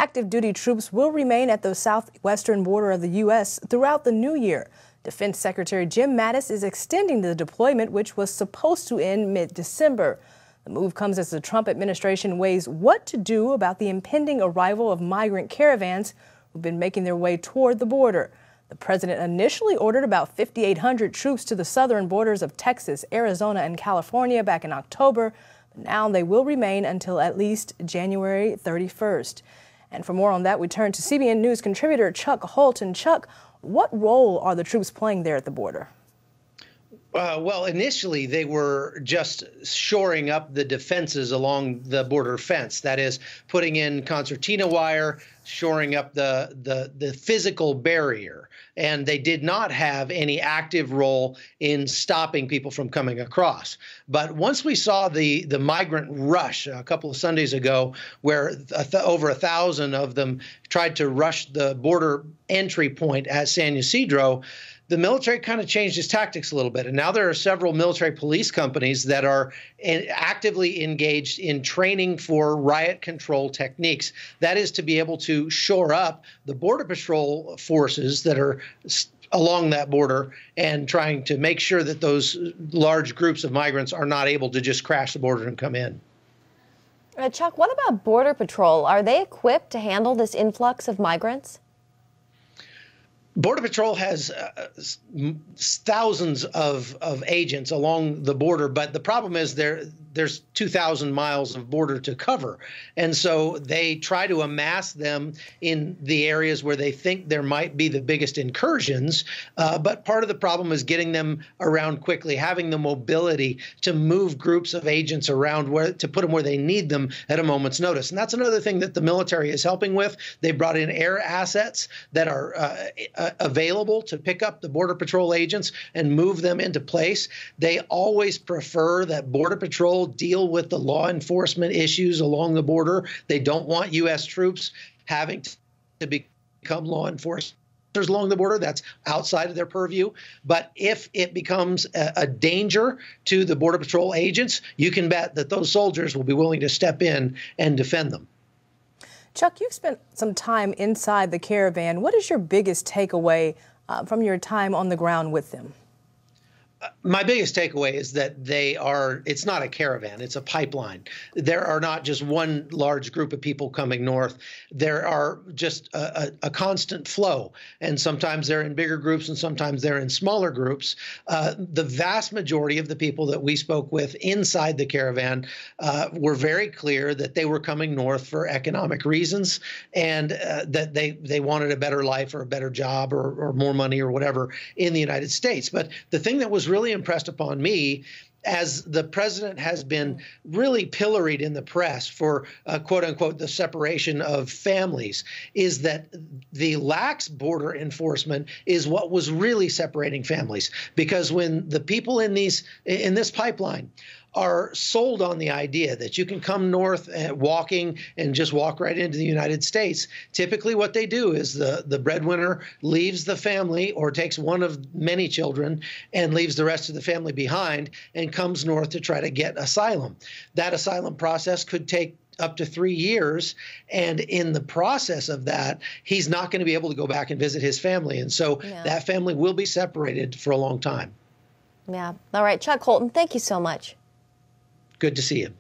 Active duty troops will remain at the southwestern border of the U.S. throughout the new year. Defense Secretary Jim Mattis is extending the deployment, which was supposed to end mid-December. The move comes as the Trump administration weighs what to do about the impending arrival of migrant caravans who've been making their way toward the border. The president initially ordered about 5,800 troops to the southern borders of Texas, Arizona, and California back in October. But now they will remain until at least January 31st. And for more on that, we turn to CBN News contributor Chuck Holt. And Chuck, what role are the troops playing there at the border? Well, initially, they were just shoring up the defenses along the border fence. That is, putting in concertina wire, shoring up the physical barrier. And they did not have any active role in stopping people from coming across. But once we saw the migrant rush a couple of Sundays ago, where over 1,000 of them tried to rush the border entry point at San Ysidro, the military kind of changed its tactics a little bit. And now there are several military police companies that are actively engaged in training for riot control techniques. That is to be able to shore up the Border Patrol forces that are along that border and trying to make sure that those large groups of migrants are not able to just crash the border and come in. Chuck, what about Border Patrol? Are they equipped to handle this influx of migrants? Border Patrol has thousands of agents along the border, but the problem is there's 2,000 miles of border to cover. And so they try to amass them in the areas where they think there might be the biggest incursions. But part of the problem is getting them around quickly, having the mobility to move groups of agents around to put them where they need them at a moment's notice. And that's another thing that the military is helping with. They brought in air assets that are available to pick up the Border Patrol agents and move them into place. They always prefer that Border Patrol deal with the law enforcement issues along the border. They don't want U.S. troops having to become law enforcement along the border. That's outside of their purview. But if it becomes a danger to the Border Patrol agents, you can bet that those soldiers will be willing to step in and defend them. Chuck, you've spent some time inside the Caravan. What is your biggest takeaway from your time on the ground with them? My biggest takeaway is that it's not a caravan, it's a pipeline. There are not just one large group of people coming north. There are just a constant flow. And sometimes they're in bigger groups and sometimes they're in smaller groups. The vast majority of the people that we spoke with inside the Caravan were very clear that they were coming north for economic reasons and that they wanted a better life or a better job or more money or whatever in the United States. But the thing that was really impressed upon me, as the president has been really pilloried in the press for, quote unquote, the separation of families, is that the lax border enforcement is what was really separating families. Because when the people in this pipeline are sold on the idea that you can come north walking and just walk right into the United States, typically what they do is the breadwinner leaves the family or takes one of many children and leaves the rest of the family behind and comes north to try to get asylum. That asylum process could take up to 3 years. And in the process of that, he's not going to be able to go back and visit his family. And so that family will be separated for a long time. Yeah. All right. Chuck Holton, thank you so much. Good to see you.